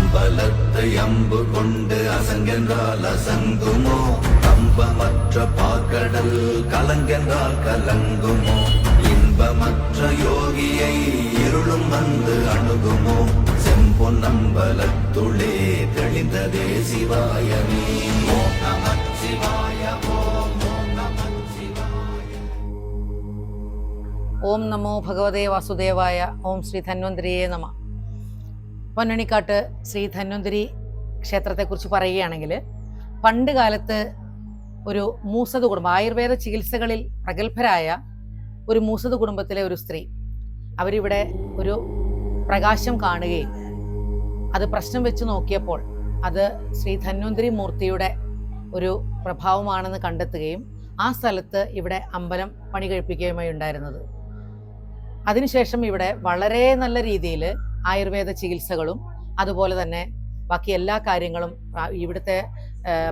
அம்பலத்தை அம்பு கொண்டு அசங்கென்றால் அசங்குமோ, கம்பமற்ற பாக்கடல் கலங்கென்றால் கலங்குமோ, இன்பமற்ற யோகியை இருளும் வந்து அணுகுமோ, செம்பொன்னம்பலத்துளே தெளிந்ததே சிவாயமே. ஓம் நமச்சிவாய, ஓம் நமச்சிவாய. ഓം നമോ ഭഗവതേ വാസുദേവായ. ഓം ശ്രീ ധന്വന്തരിയെ നമ. പൊന്നണിക്കാട്ട് ശ്രീ ധന്വന്തരി ക്ഷേത്രത്തെക്കുറിച്ച് പറയുകയാണെങ്കിൽ, പണ്ട് കാലത്ത് ഒരു മൂസത് കുടുംബം, ആയുർവേദ ചികിത്സകളിൽ പ്രഗത്ഭരായ ഒരു മൂസത് കുടുംബത്തിലെ ഒരു സ്ത്രീ, അവരിവിടെ ഒരു പ്രകാശം കാണുകയും അത് പ്രശ്നം വെച്ച് നോക്കിയപ്പോൾ അത് ശ്രീ ധന്വന്തരി മൂർത്തിയുടെ ഒരു പ്രഭാവമാണെന്ന് കണ്ടെത്തുകയും ആ സ്ഥലത്ത് ഇവിടെ അമ്പലം പണി കഴിപ്പിക്കുകയുമായി ഉണ്ടായിരുന്നത്. അതിനുശേഷം ഇവിടെ വളരെ നല്ല രീതിയിൽ ആയുർവേദ ചികിത്സകളും അതുപോലെ തന്നെ ബാക്കി എല്ലാ കാര്യങ്ങളും, ഇവിടുത്തെ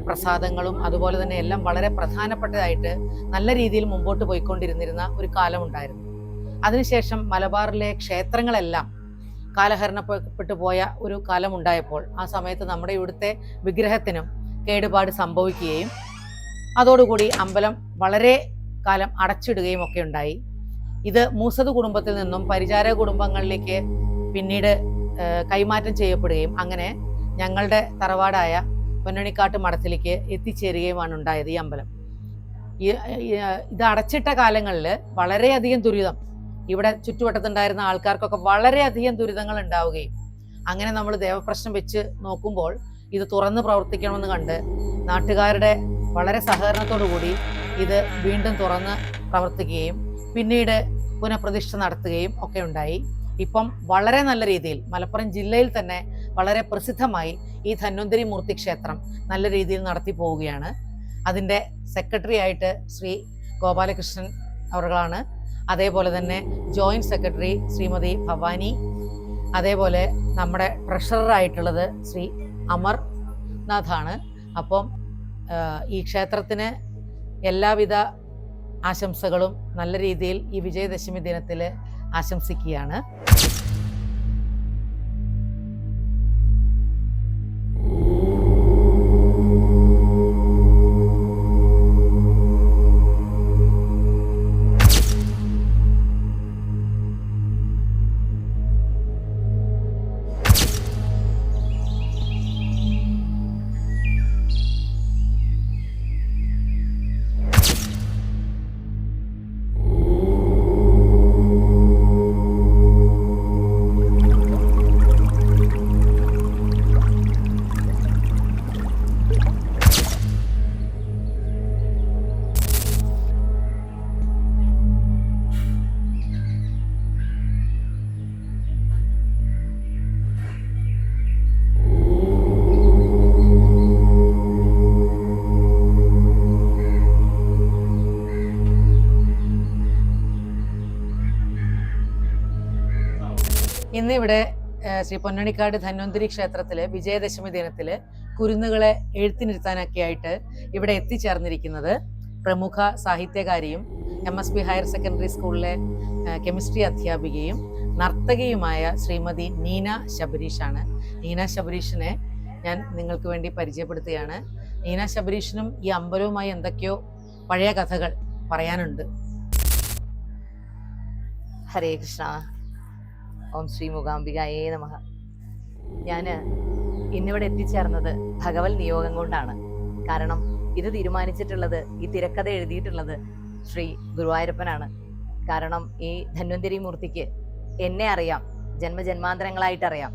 പ്രസാദങ്ങളും അതുപോലെ തന്നെ എല്ലാം വളരെ പ്രധാനപ്പെട്ടതായിട്ട് നല്ല രീതിയിൽ മുമ്പോട്ട് പോയിക്കൊണ്ടിരുന്നിരുന്ന ഒരു കാലമുണ്ടായിരുന്നു. അതിനുശേഷം മലബാറിലെ ക്ഷേത്രങ്ങളെല്ലാം കാലഹരണപ്പെട്ടു പോയ ഒരു കാലമുണ്ടായപ്പോൾ ആ സമയത്ത് നമ്മുടെ ഇവിടുത്തെ വിഗ്രഹത്തിനും കേടുപാട് സംഭവിക്കുകയും അതോടുകൂടി അമ്പലം വളരെ കാലം അടച്ചിടുകയും ഒക്കെ ഉണ്ടായി. ഇത് മൂസത് കുടുംബത്തിൽ നിന്നും പരിചാര കുടുംബങ്ങളിലേക്ക് പിന്നീട് കൈമാറ്റം ചെയ്യപ്പെടുകയും അങ്ങനെ ഞങ്ങളുടെ തറവാടായ പൊന്നണിക്കാട്ട് മഠത്തിലേക്ക് എത്തിച്ചേരുകയുമാണ് ഉണ്ടായത് ഈ അമ്പലം. ഇത് അടച്ചിട്ട കാലങ്ങളിൽ വളരെയധികം ദുരിതം, ഇവിടെ ചുറ്റുവട്ടത്തുണ്ടായിരുന്ന ആൾക്കാർക്കൊക്കെ വളരെയധികം ദുരിതങ്ങൾ ഉണ്ടാവുകയും അങ്ങനെ നമ്മൾ ദേവപ്രശ്നം വെച്ച് നോക്കുമ്പോൾ ഇത് തുറന്ന് പ്രവർത്തിക്കണമെന്ന് കണ്ട് നാട്ടുകാരുടെ വളരെ സഹകരണത്തോടു കൂടി ഇത് വീണ്ടും തുറന്ന് പ്രവർത്തിക്കുകയും പിന്നീട് പുനഃപ്രതിഷ്ഠ നടത്തുകയും ഒക്കെ ഉണ്ടായി. ഇപ്പം വളരെ നല്ല രീതിയിൽ മലപ്പുറം ജില്ലയിൽ തന്നെ വളരെ പ്രസിദ്ധമായി ഈ ധന്വന്തരി മൂർത്തി ക്ഷേത്രം നല്ല രീതിയിൽ നടത്തി പോവുകയാണ്. അതിൻ്റെ സെക്രട്ടറി ആയിട്ട് ശ്രീ ഗോപാലകൃഷ്ണൻ അവർകളാണ്. അതേപോലെ തന്നെ ജോയിന്റ് സെക്രട്ടറി ശ്രീമതി ഭവാനി, അതേപോലെ നമ്മുടെ ട്രഷററായിട്ടുള്ളത് ശ്രീ അമർനാഥാണ്. അപ്പം ഈ ക്ഷേത്രത്തിന് എല്ലാവിധ ആശംസകളും നല്ല രീതിയിൽ ഈ വിജയദശമി ദിനത്തിൽ ആശംസിക്കുകയാണ്. ഇന്നിവിടെ ശ്രീ പൊന്നണിക്കാട് ധന്വന്തരി ക്ഷേത്രത്തില് വിജയദശമി ദിനത്തില് കുരുന്നുകളെ എഴുത്തിനിരുത്താനൊക്കെ ആയിട്ട് ഇവിടെ എത്തിച്ചേർന്നിരിക്കുന്നത് പ്രമുഖ സാഹിത്യകാരിയും MSB ഹയർ സെക്കൻഡറി സ്കൂളിലെ കെമിസ്ട്രി അധ്യാപികയും നർത്തകിയുമായ ശ്രീമതി നീന ശബരീഷാണ്. നീന ശബരീഷിനെ ഞാൻ നിങ്ങൾക്ക് വേണ്ടി പരിചയപ്പെടുത്തുകയാണ്. നീന ശബരീഷിനും ഈ അമ്പലവുമായി എന്തൊക്കെയോ പഴയ കഥകൾ പറയാനുണ്ട്. ഹരേ കൃഷ്ണ. ഓം ശ്രീ മൂകാംബികായേ നമഃ. ഞാൻ ഇന്നിവിടെ എത്തിച്ചേർന്നത് ഭഗവത് നിയോഗം കൊണ്ടാണ്. കാരണം ഇത് തീരുമാനിച്ചിട്ടുള്ളത്, ഈ തിരക്കഥ എഴുതിയിട്ടുള്ളത് ശ്രീ ഗുരുവായൂരപ്പനാണ്. കാരണം ഈ ധന്വന്തരി മൂർത്തിക്ക് എന്നെ അറിയാം, ജന്മജന്മാന്തരങ്ങളായിട്ട് അറിയാം.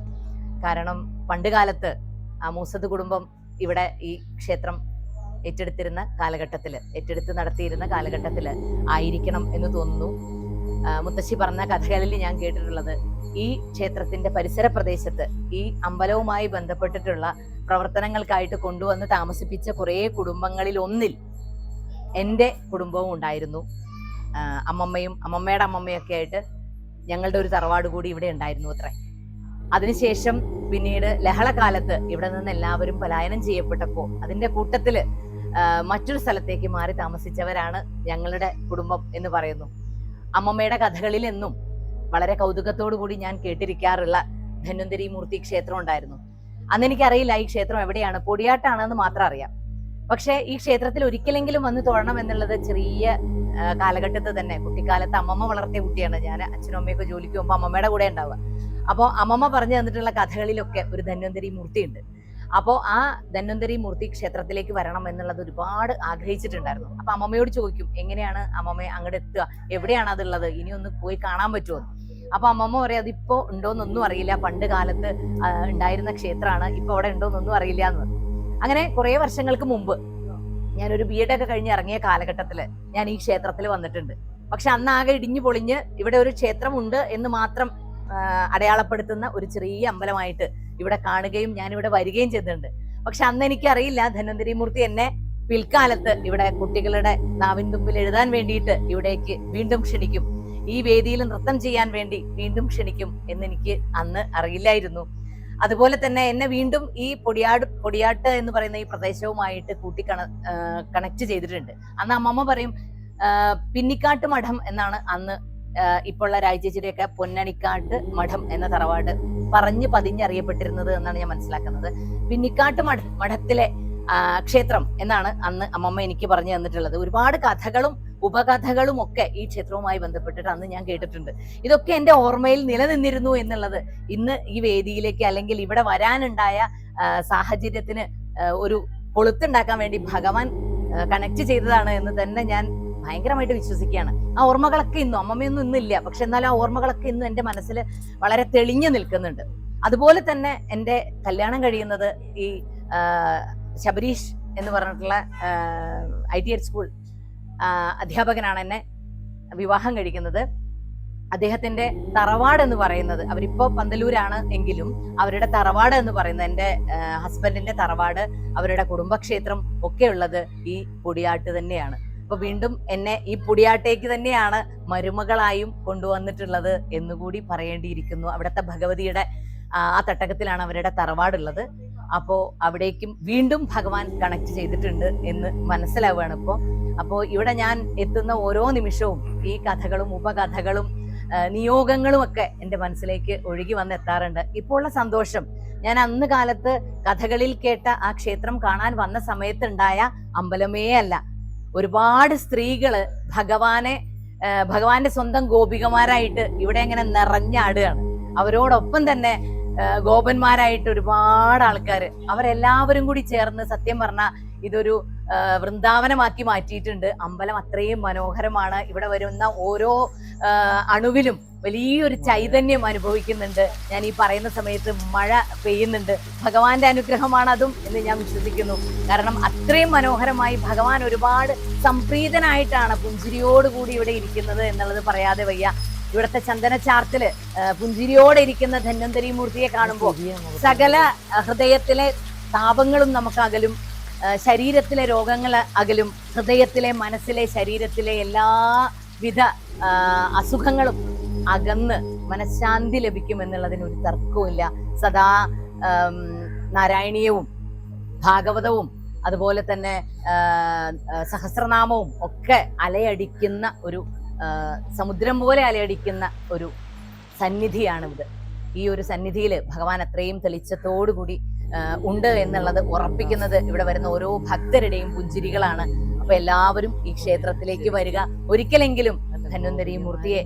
കാരണം പണ്ട് കാലത്ത് ആ മൂസത് കുടുംബം ഇവിടെ ഈ ക്ഷേത്രം ഏറ്റെടുത്ത് നടത്തിയിരുന്ന കാലഘട്ടത്തിൽ ആയിരിക്കണം എന്ന് തോന്നുന്നു. മുത്തശ്ശി പറഞ്ഞ കഥകളിൽ ഞാൻ കേട്ടിട്ടുള്ളത്, ഈ ക്ഷേത്രത്തിന്റെ പരിസര പ്രദേശത്ത് ഈ അമ്പലവുമായി ബന്ധപ്പെട്ടിട്ടുള്ള പ്രവർത്തനങ്ങൾക്കായിട്ട് കൊണ്ടുവന്ന് താമസിപ്പിച്ച കുറേ കുടുംബങ്ങളിൽ ഒന്നിൽ എൻ്റെ കുടുംബവും ഉണ്ടായിരുന്നു. അമ്മമ്മയുടെ അമ്മമ്മയൊക്കെ ആയിട്ട് ഞങ്ങളുടെ ഒരു തറവാട് കൂടി ഇവിടെ ഉണ്ടായിരുന്നു അത്രേ. അതിനുശേഷം പിന്നീട് ലഹളക്കാലത്ത് ഇവിടെ നിന്ന് എല്ലാവരും പലായനം ചെയ്യപ്പെട്ടപ്പോൾ അതിന്റെ കൂട്ടത്തില് മറ്റൊരു സ്ഥലത്തേക്ക് മാറി താമസിച്ചവരാണ് ഞങ്ങളുടെ കുടുംബം എന്ന് പറയുന്നു. അമ്മമ്മയുടെ കഥകളിൽ എന്നും വളരെ കൗതുകത്തോടു കൂടി ഞാൻ കേട്ടിരിക്കാറുള്ള ധന്വന്തരി മൂർത്തി ക്ഷേത്രം ഉണ്ടായിരുന്നു. അന്ന് എനിക്കറിയില്ല ഈ ക്ഷേത്രം എവിടെയാണ്, പൊടിയാട്ടാണെന്ന് മാത്രം അറിയാം. പക്ഷെ ഈ ക്ഷേത്രത്തിൽ ഒരിക്കലെങ്കിലും വന്ന് തൊഴണം എന്നുള്ളത് ചെറിയ കാലഘട്ടത്തിൽ തന്നെ, കുട്ടിക്കാലത്ത് അമ്മമ്മ വളർത്തിയ കുട്ടിയാണ് ഞാൻ. അച്ഛനും അമ്മയൊക്കെ ജോലിക്ക് പോകുമ്പോൾ അമ്മമ്മയുടെ കൂടെ ഉണ്ടാവുക. അപ്പോൾ അമ്മമ്മ പറഞ്ഞു തന്നിട്ടുള്ള കഥകളിലൊക്കെ ഒരു ധന്വന്തരി മൂർത്തി ഉണ്ട്. അപ്പോൾ ആ ധന്വന്തരി മൂർത്തി ക്ഷേത്രത്തിലേക്ക് വരണം എന്നുള്ളത് ഒരുപാട് ആഗ്രഹിച്ചിട്ടുണ്ടായിരുന്നു. അപ്പൊ അമ്മമ്മയോട് ചോദിക്കും, എങ്ങനെയാണ് അമ്മമ്മ അങ്ങോട്ട് എത്തുക, എവിടെയാണ് അതുള്ളത്, ഇനി ഒന്ന് പോയി കാണാൻ പറ്റുമോ? അപ്പൊ അമ്മമ്മ പറയാം, അതിപ്പോ ഉണ്ടോന്നൊന്നും അറിയില്ല, പണ്ട് കാലത്ത് ഉണ്ടായിരുന്ന ക്ഷേത്രമാണ്, ഇപ്പൊ അവിടെ ഉണ്ടോന്നൊന്നും അറിയില്ല എന്ന് പറഞ്ഞു. അങ്ങനെ കുറെ വർഷങ്ങൾക്ക് മുമ്പ് ഞാനൊരു BEd ഒക്കെ കഴിഞ്ഞ് ഇറങ്ങിയ കാലഘട്ടത്തില് ഞാൻ ഈ ക്ഷേത്രത്തിൽ വന്നിട്ടുണ്ട്. പക്ഷെ അന്ന് ആകെ ഇടിഞ്ഞു പൊളിഞ്ഞ് ഇവിടെ ഒരു ക്ഷേത്രമുണ്ട് എന്ന് മാത്രം അടയാളപ്പെടുത്തുന്ന ഒരു ചെറിയ അമ്പലമായിട്ട് ഇവിടെ കാണുകയും ഞാനിവിടെ വരികയും ചെയ്തിട്ടുണ്ട്. പക്ഷെ അന്ന് എനിക്കറിയില്ല ധന്വന്തരി മൂർത്തി എന്നെ പിൽക്കാലത്ത് ഇവിടെ കുട്ടികളുടെ നാവിൻ തുമ്പിൽ എഴുതാൻ വേണ്ടിയിട്ട് ഇവിടേക്ക് വീണ്ടും ക്ഷണിക്കും, ഈ വേദിയിൽ നൃത്തം ചെയ്യാൻ വേണ്ടി വീണ്ടും ക്ഷണിക്കും എന്നെനിക്ക് അന്ന് അറിയില്ലായിരുന്നു. അതുപോലെ തന്നെ എന്നെ വീണ്ടും ഈ പൊടിയാട്ട് എന്ന് പറയുന്ന ഈ പ്രദേശവുമായിട്ട് കണക്ട് ചെയ്തിട്ടുണ്ട്. അന്ന് അമ്മമ്മ പറയും, പിന്നിക്കാട്ട് മഠം എന്നാണ് അന്ന് ഇപ്പോഴുള്ള രാജചേച്ചിയുടെയൊക്കെ പൊന്നണിക്കാട്ട് മഠം എന്ന തറവാട് പതിഞ്ഞറിയപ്പെട്ടിരുന്നത് എന്നാണ് ഞാൻ മനസ്സിലാക്കുന്നത്. പിന്നിക്കാട്ട് മഠത്തിലെ ക്ഷേത്രം എന്നാണ് അന്ന് അമ്മമ്മ എനിക്ക് പറഞ്ഞു തന്നിട്ടുള്ളത്. ഒരുപാട് കഥകളും ഉപകഥകളും ഒക്കെ ഈ ക്ഷേത്രവുമായി ബന്ധപ്പെട്ടിട്ട് അന്ന് ഞാൻ കേട്ടിട്ടുണ്ട്. ഇതൊക്കെ എന്റെ ഓർമ്മയിൽ നിലനിന്നിരുന്നു എന്നുള്ളത് ഇന്ന് ഈ വേദിയിലേക്ക് അല്ലെങ്കിൽ ഇവിടെ വരാനുണ്ടായ സാഹചര്യത്തിന് ഒരു കൊളുത്തുണ്ടാക്കാൻ വേണ്ടി ഭഗവാൻ കണക്ട് ചെയ്തതാണ് എന്ന് തന്നെ ഞാൻ ഭയങ്കരമായിട്ട് വിശ്വസിക്കുകയാണ്. ആ ഓർമ്മകളൊക്കെ ഇന്നും, അമ്മമ്മയൊന്നും ഇന്നില്ല, പക്ഷെ എന്നാലും ആ ഓർമ്മകളൊക്കെ ഇന്നും എൻ്റെ മനസ്സിൽ വളരെ തെളിഞ്ഞു നിൽക്കുന്നുണ്ട്. അതുപോലെ തന്നെ എൻ്റെ കല്യാണം കഴിയുന്നത് ഈ ശബരീഷ് എന്ന് പറഞ്ഞിട്ടുള്ള ITH സ്കൂൾ അധ്യാപകനാണ് എന്നെ വിവാഹം കഴിക്കുന്നത്. അദ്ദേഹത്തിന്റെ തറവാട് എന്ന് പറയുന്നത്, അവരിപ്പോ പന്തലൂരാണ് എങ്കിലും അവരുടെ തറവാട് എന്ന് പറയുന്നത്, എൻ്റെ ഹസ്ബൻഡിന്റെ തറവാട്, അവരുടെ കുടുംബക്ഷേത്രം ഒക്കെ ഉള്ളത് ഈ പൊടിയാട്ട് തന്നെയാണ്. അപ്പൊ വീണ്ടും എന്നെ ഈ പൊടിയാട്ടേക്ക് തന്നെയാണ് മരുമകളായും കൊണ്ടുവന്നിട്ടുള്ളത് എന്നുകൂടി പറയേണ്ടിയിരിക്കുന്നു. അവിടുത്തെ ഭഗവതിയുടെ ആ തട്ടകത്തിലാണ് അവരുടെ തറവാടുള്ളത്. അപ്പോ അവിടേക്കും വീണ്ടും ഭഗവാൻ കണക്ട് ചെയ്തിട്ടുണ്ട് എന്ന് മനസ്സിലാവുകയാണ് ഇപ്പോൾ. അപ്പോൾ ഇവിടെ ഞാൻ എത്തുന്ന ഓരോ നിമിഷവും ഈ കഥകളും ഉപകഥകളും നിയോഗങ്ങളും ഒക്കെ എൻ്റെ മനസ്സിലേക്ക് ഒഴുകി വന്നെത്താറുണ്ട്. ഇപ്പോൾ ഉള്ള സന്തോഷം, ഞാൻ അന്ന് കാലത്ത് കഥകളിൽ കേട്ട ആ ക്ഷേത്രം കാണാൻ വന്ന സമയത്തുണ്ടായ അമ്പലമേ അല്ല. ഒരുപാട് സ്ത്രീകള് ഭഗവാന്റെ സ്വന്തം ഗോപികമാരായിട്ട് ഇവിടെ ഇങ്ങനെ നിറഞ്ഞാടുകയാണ്. അവരോടൊപ്പം തന്നെ ഗോപന്മാരായിട്ട് ഒരുപാട് ആൾക്കാർ, അവരെല്ലാവരും കൂടി ചേർന്ന് സത്യം പറഞ്ഞാൽ ഇതൊരു വൃന്ദാവനമാക്കി മാറ്റിയിട്ടുണ്ട്. അമ്പലം അത്രയും മനോഹരമാണ്. ഇവിടെ വരുന്ന ഓരോ അണുവിലും വലിയൊരു ചൈതന്യം അനുഭവിക്കുന്നുണ്ട്. ഞാൻ ഈ പറയുന്ന സമയത്ത് മഴ പെയ്യുന്നുണ്ട്. ഭഗവാന്റെ അനുഗ്രഹമാണ് അതും എന്ന് ഞാൻ വിശ്വസിക്കുന്നു. കാരണം അത്രയും മനോഹരമായി ഭഗവാൻ ഒരുപാട് സംപ്രീതനായിട്ടാണ് പുഞ്ചിരിയോടുകൂടി ഇവിടെ ഇരിക്കുന്നത് എന്നുള്ളത് പറയാതെ വയ്യ. ഇവിടുത്തെ ചന്ദനച്ചാർത്തില് പുഞ്ചിരിയോടെ ഇരിക്കുന്ന ധന്വന്തരി മൂർത്തിയെ കാണുമ്പോൾ സകല ഹൃദയത്തിലെ താപങ്ങളും നമുക്ക് അകലും, ശരീരത്തിലെ രോഗങ്ങൾ അകലും, ഹൃദയത്തിലെ മനസ്സിലെ ശരീരത്തിലെ എല്ലാവിധ അസുഖങ്ങളും അകന്ന് മനഃശാന്തി ലഭിക്കുമെന്നുള്ളതിന് ഒരു തർക്കവുമില്ല. സദാ നാരായണീയവും ഭാഗവതവും അതുപോലെ തന്നെ സഹസ്രനാമവും ഒക്കെ അലയടിക്കുന്ന ഒരു സമുദ്രം പോലെ അലയടിക്കുന്ന ഒരു സന്നിധിയാണിത്. ഈ ഒരു സന്നിധിയിൽ ഭഗവാൻ അത്രയും തെളിച്ചത്തോടുകൂടി ഉണ്ട് എന്നുള്ളത് ഉറപ്പിക്കുന്നത് ഇവിടെ വരുന്ന ഓരോ ഭക്തരുടെയും പുഞ്ചിരികളാണ്. അപ്പൊ എല്ലാവരും ഈ ക്ഷേത്രത്തിലേക്ക് വരിക, ഒരിക്കലെങ്കിലും ധന്വന്തരി മൂർത്തിയെ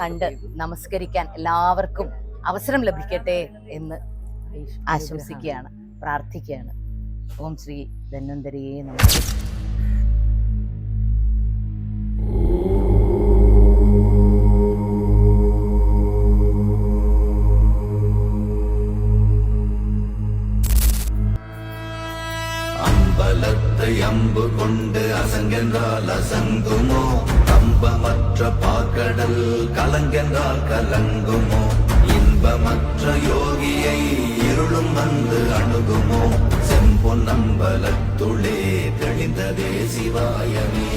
കണ്ട് നമസ്കരിക്കാൻ എല്ലാവർക്കും അവസരം ലഭിക്കട്ടെ എന്ന് ആശംസിക്കുകയാണ്, പ്രാർത്ഥിക്കുകയാണ്. ഓം ശ്രീ ധന്വന്തരിയെ നമസ്കാരം. அம்பு கொண்டு அசங்கென்றால் அசங்குமோ, கம்பமற்ற பாக்கடல் கலங்கென்றால் கலங்குமோ, இன்பமற்ற யோகியை இருளும் வந்து அணுகுமோ, செம்பொன்னம்பலத்துளே தெளிந்ததே சிவாயமே.